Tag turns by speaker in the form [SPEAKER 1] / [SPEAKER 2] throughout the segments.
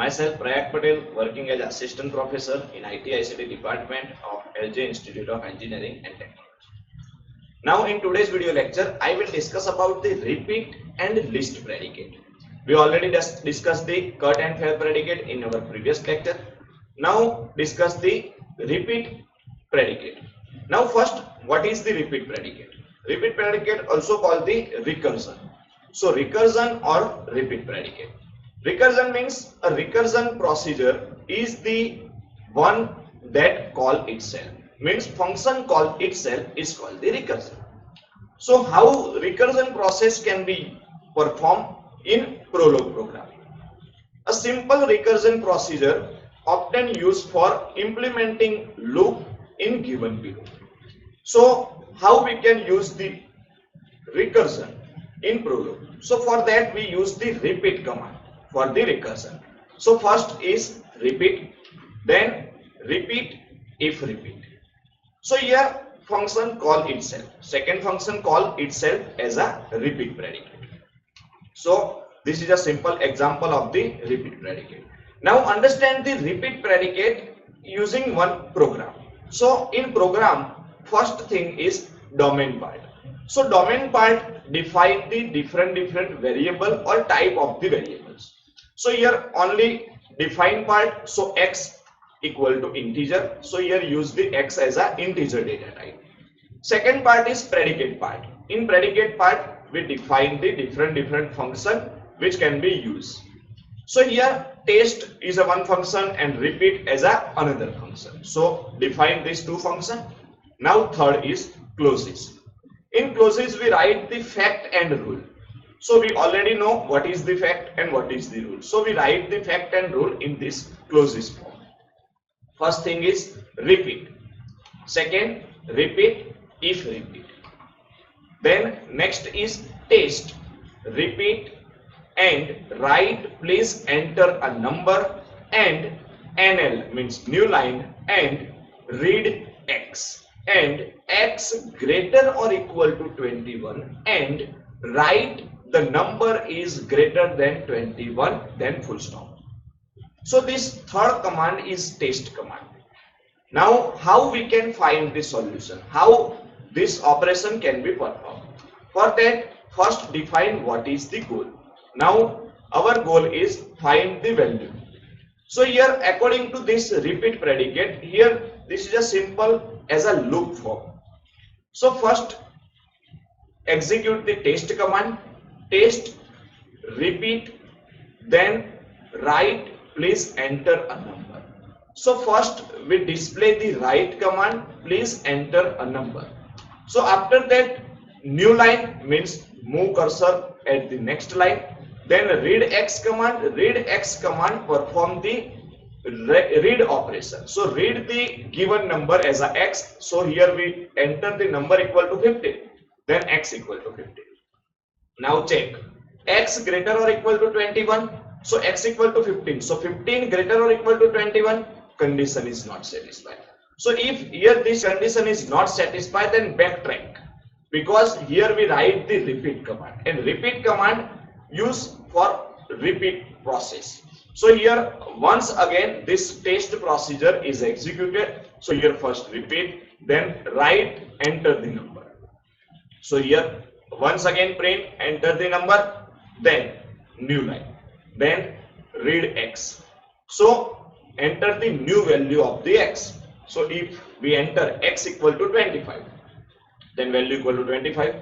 [SPEAKER 1] Myself, Prayak Patel, working as assistant professor in IT ICT department of LJ Institute of Engineering and Technology. Now, in today's video lecture, I will discuss about the repeat and list predicate. We already discussed the cut and fair predicate in our previous lecture. Now, discuss the repeat predicate. Now, first, what is the repeat predicate? Repeat predicate also called the recursion. So, recursion or repeat predicate. Recursion means a recursion procedure is the one that call itself. Means function call itself is called the recursion. So, how recursion process can be performed in Prolog programming? A simple recursion procedure often used for implementing loop in given below. So, how we can use the recursion in Prolog? So, for that we use the repeat command for the recursion. So, first is repeat, then repeat if repeat. So, here function call itself. Second function call itself as a repeat predicate. So, this is a simple example of the repeat predicate. Now, understand the repeat predicate using one program. So, in program, first thing is domain part. So, domain part define the different variable or type of the variables. So, here only define part. So, x equal to integer. So, here use the x as a integer data type. Second part is predicate part. In predicate part, we define the different function which can be used. So, here test is a one function and repeat as a another function. So, define these two functions. Now, third is clauses. In clauses, we write the fact and rule. So, we already know what is the fact and what is the rule. So, we write the fact and rule in this clauses form. First thing is repeat. Second, repeat if repeat. Then next is test, repeat and write please enter a number and NL means new line and read x and x greater or equal to 21 and write the number is greater than 21 then full stop. So this third command is test command. Now how we can find the solution? How this operation can be performed? For that, first define what is the goal. Now our goal is find the value. So here according to this repeat predicate, here this is a simple as a loop form. So first execute the test command, test, repeat, then write please enter a number. So first we display the write command, please enter a number. So after that new line means move cursor at the next line. Then read x command perform the read operation. So read the given number as a x. So here we enter the number equal to 15. Then x equal to 15. Now check x greater or equal to 21. So x equal to 15. So 15 greater or equal to 21. Condition is not satisfied. So if here this condition is not satisfied, then backtrack, because here we write the repeat command and repeat command use for repeat process. So here once again this test procedure is executed. So here first repeat, then write, enter the number. So here once again print, enter the number, then new line, then read x. So enter the new value of the x. So if we enter x equal to 25, then value equal to 25.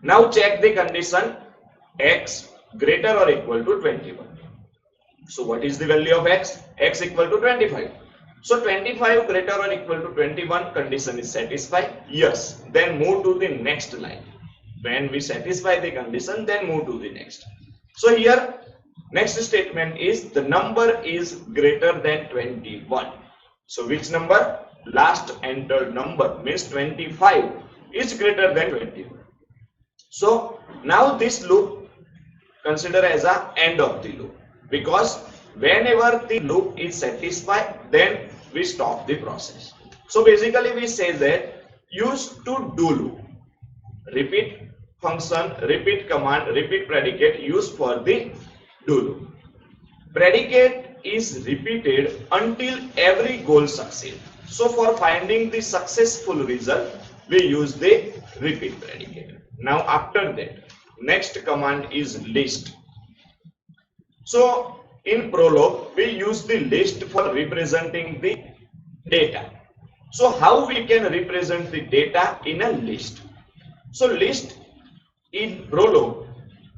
[SPEAKER 1] Now check the condition x greater or equal to 21. So what is the value of x? X equal to 25. So 25 greater or equal to 21, condition is satisfied. Yes. Then move to the next line. When we satisfy the condition, then move to the next. So here next statement is the number is greater than 21. So which number? Last entered number means 25 is greater than 21. So now this loop consider as a end of the loop, because whenever the loop is satisfied, then we stop the process. So basically we say that use to do loop, repeat function, repeat command, repeat predicate used for the do loop. Predicate is repeated until every goal succeeds. So for finding the successful result, we use the repeat predicate. Now after that, next command is list. So in Prolog, we use the list for representing the data. So how we can represent the data in a list? So list in Prolog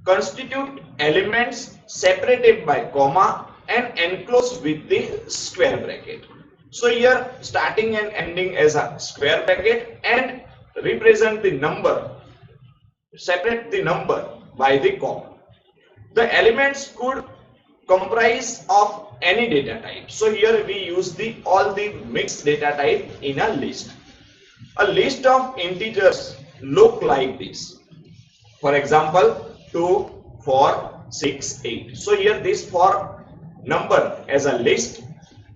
[SPEAKER 1] constitute elements separated by comma and enclosed with the square bracket. So here starting and ending as a square bracket and represent the number, separate the number by the comma. The elements could comprise of any data type. So here we use the all the mixed data type in a list. A list of integers look like this. For example, 2, 4, 6, 8. So here this for number as a list.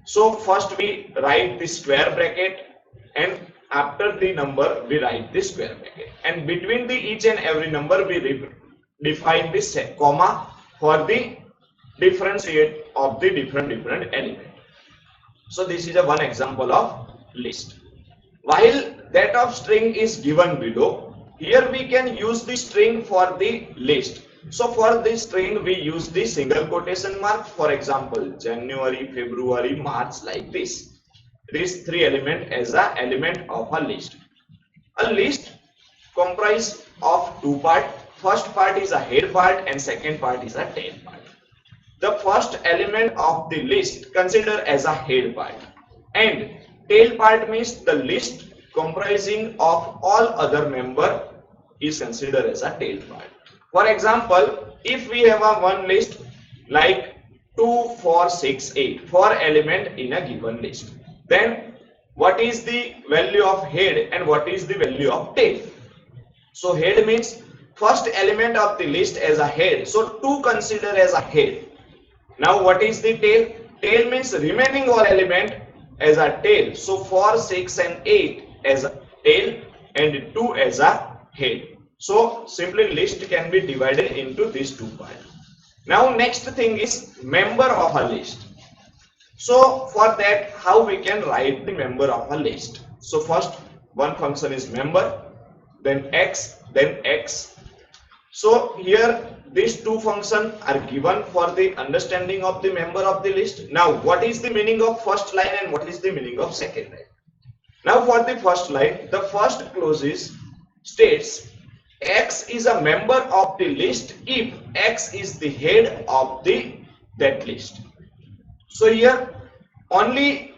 [SPEAKER 1] So first we write the square bracket and after the number we write the square bracket. And between the each and every number we define this comma for the differentiate of the different element. So this is a one example of list. While that of string is given below, here we can use the string for the list. So for this string we use the single quotation mark. For example, January, February, March, like this. These three elements as a element of a list. A list comprises of two parts. First part is a head part and second part is a tail part. The first element of the list considered as a head part, and tail part means the list comprising of all other member is considered as a tail part. For example, if we have a one list like 2, 4, 6, 8, 4 element in a given list, then what is the value of head and what is the value of tail? So head means first element of the list as a head, so 2 considered as a head. Now what is the tail? Tail means remaining all element as a tail. So 4, 6 and 8 as a tail and 2 as a head. So simply list can be divided into these two parts. Now next thing is member of a list. So for that, how we can write the member of a list? So first one function is member, then x, then x. So here these two functions are given for the understanding of the member of the list. Now what is the meaning of first line and what is the meaning of second line? Now for the first line, the first clause states x is a member of the list if x is the head of that list. So here only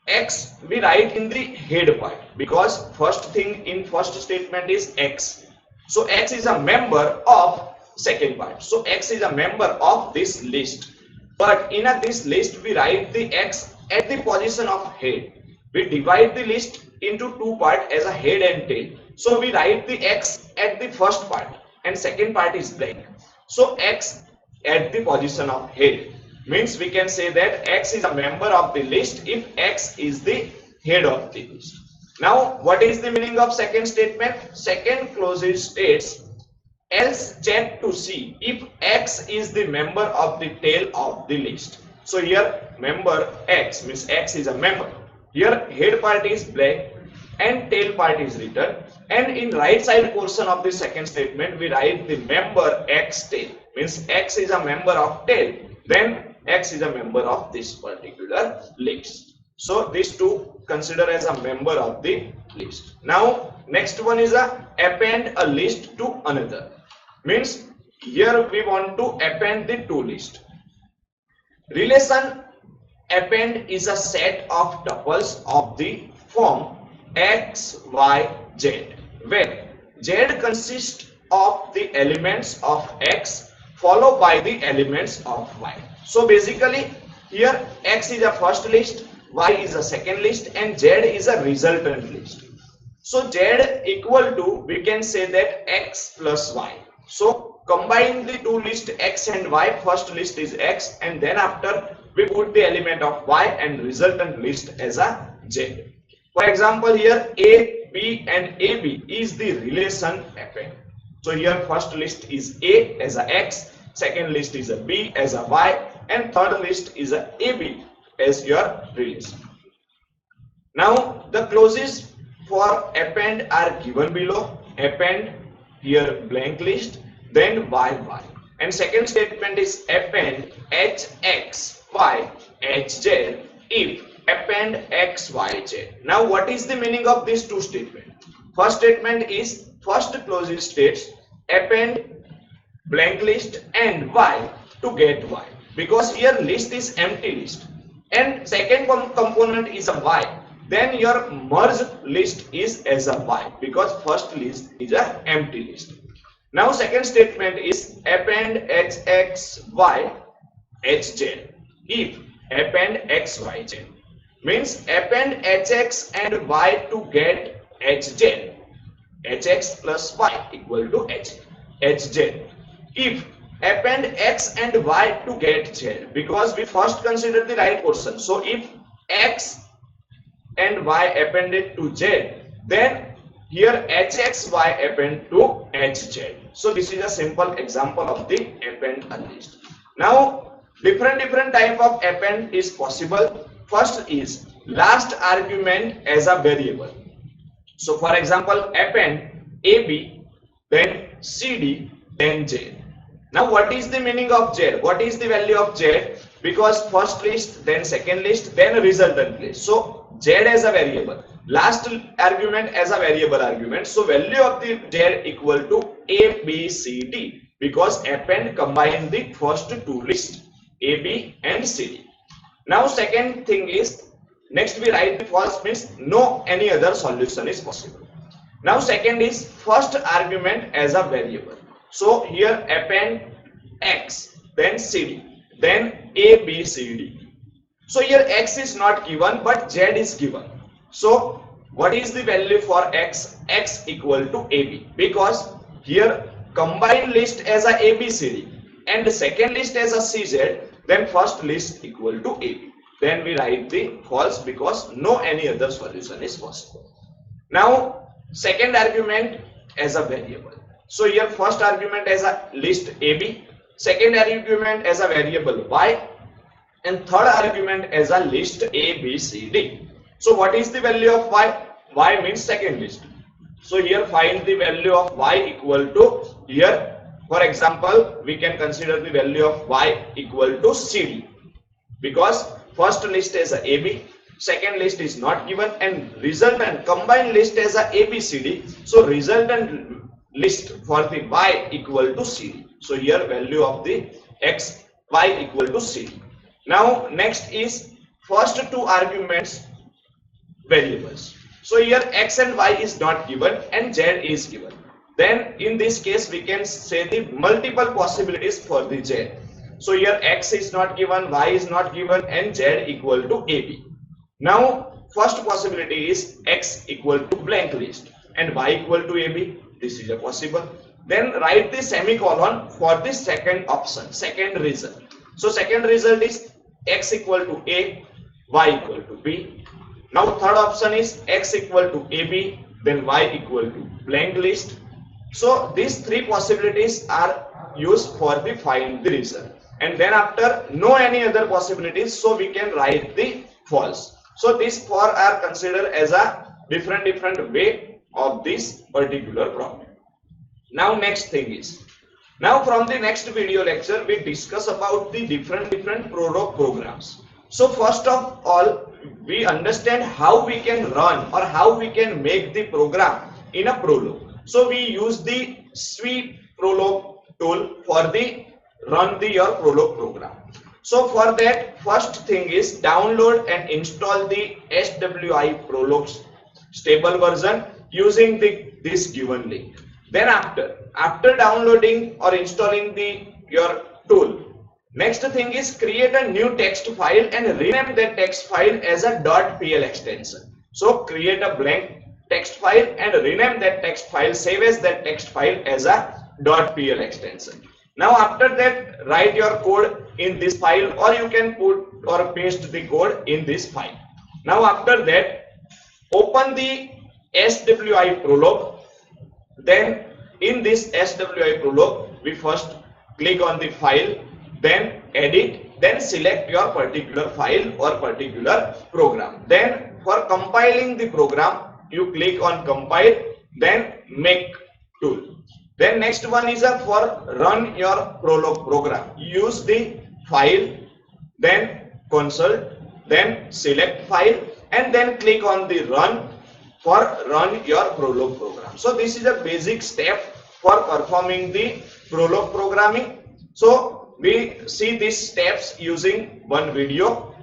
[SPEAKER 1] x we write in the head part because first thing in first statement is x. So x is a member of second part. So x is a member of this list. But in this list we write the x at the position of head. We divide the list into two parts as a head and tail. So we write the x at the first part and second part is blank. So x at the position of head means we can say that x is a member of the list if x is the head of the list. Now what is the meaning of second statement? Second clause states else check to see if x is the member of the tail of the list. So here member x means x is a member. Here head part is blank and tail part is written, and in right side portion of the second statement we write the member x tail means x is a member of tail, then x is a member of this particular list. So these two consider as a member of the list. Now next one is a append a list to another. Means here we want to append the two lists. Relation append is a set of tuples of the form x, y, z, where z consists of the elements of x followed by the elements of y. So basically here x is a first list, y is a second list and z is a resultant list. So z equal to, we can say that x plus y. So combine the two lists x and y. First list is x and then after we put the element of y and resultant list as a z. For example, here a, b and ab is the relation append. So here first list is a as a x, second list is a b as a y, and third list is a AB as your release. Now the clauses for append are given below. Append here blank list, then YY. And second statement is append HXY HZ if append XYZ. Now what is the meaning of these two statements? First statement is first clause states append blank list and Y to get Y, because here list is empty list and second component is a Y. Then your merged list is as a Y because first list is a empty list. Now second statement is append HXY HZ if append XYZ, means append HX and Y to get HZ, HX plus Y equal to HZ. If append X and Y to get Z, because we first consider the right portion, so if X and Y appended to Z, then here HXY append to HZ. So this is a simple example of the append a list. Now different type of append is possible. First is last argument as a variable. So for example, append AB, then CD, then Z. Now what is the meaning of Z? What is the value of Z? Because first list, then second list, then resultant list. So Z as a variable, last argument as a variable argument. So value of the Z equal to A, B, C, D, because append combine the first two lists A, B and C, D. Now second thing is, next we write the false, means no any other solution is possible. Now second is first argument as a variable. So here append X, then C, D, then A, B, C, D. So here X is not given but Z is given. So what is the value for X? X equal to AB, because here combined list as a ABCD and the second list as a CZ, then first list equal to AB. Then we write the false because no any other solution is possible. Now second argument as a variable. So here first argument as a list AB, second argument as a variable Y, and third argument as a list A, B, C, D. So what is the value of Y? Y means second list. So here find the value of Y equal to, here for example we can consider the value of Y equal to CD, because first list as a AB, second list is not given, and resultant combined list as a ABCD. So resultant list for the Y equal to CD. So here value of the X, Y equal to CD. Now next is first two arguments variables. So here X and Y is not given and Z is given. Then in this case we can say the multiple possibilities for the Z. So here X is not given, Y is not given, and Z equal to AB. Now first possibility is X equal to blank list and Y equal to AB. This is a possible. Then write the semicolon for the second option, second result. So second result is X equal to A, Y equal to B. Now third option is X equal to AB, then Y equal to blank list. So these three possibilities are used for the find the result. And then after no any other possibilities, so we can write the false. So these four are considered as a different way of this particular problem. Now next thing is, now from the next video lecture we discuss about the different Prolog programs. So first of all we understand how we can run or how we can make the program in a Prolog. So we use the Sweet Prolog tool for the run your Prolog program. So for that, first thing is download and install the SWI Prolog stable version using this given link. Then after downloading or installing your tool, next thing is create a new text file and rename that text file as a .pl extension. So create a blank text file and rename that text file, save as that text file as a .pl extension. Now after that, write your code in this file, or you can put or paste the code in this file. Now after that, open the SWI Prolog. Then in this SWI Prolog, we first click on the file, then edit, then select your particular file or particular program. Then for compiling the program, you click on compile, then make tool. Then next one is a for run your Prolog program. Use the file, then consult, then select file, and then click on the run for run your Prolog program. So this is a basic step for performing the Prolog programming. So we see these steps using one video.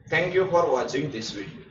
[SPEAKER 1] Thank you for watching this video.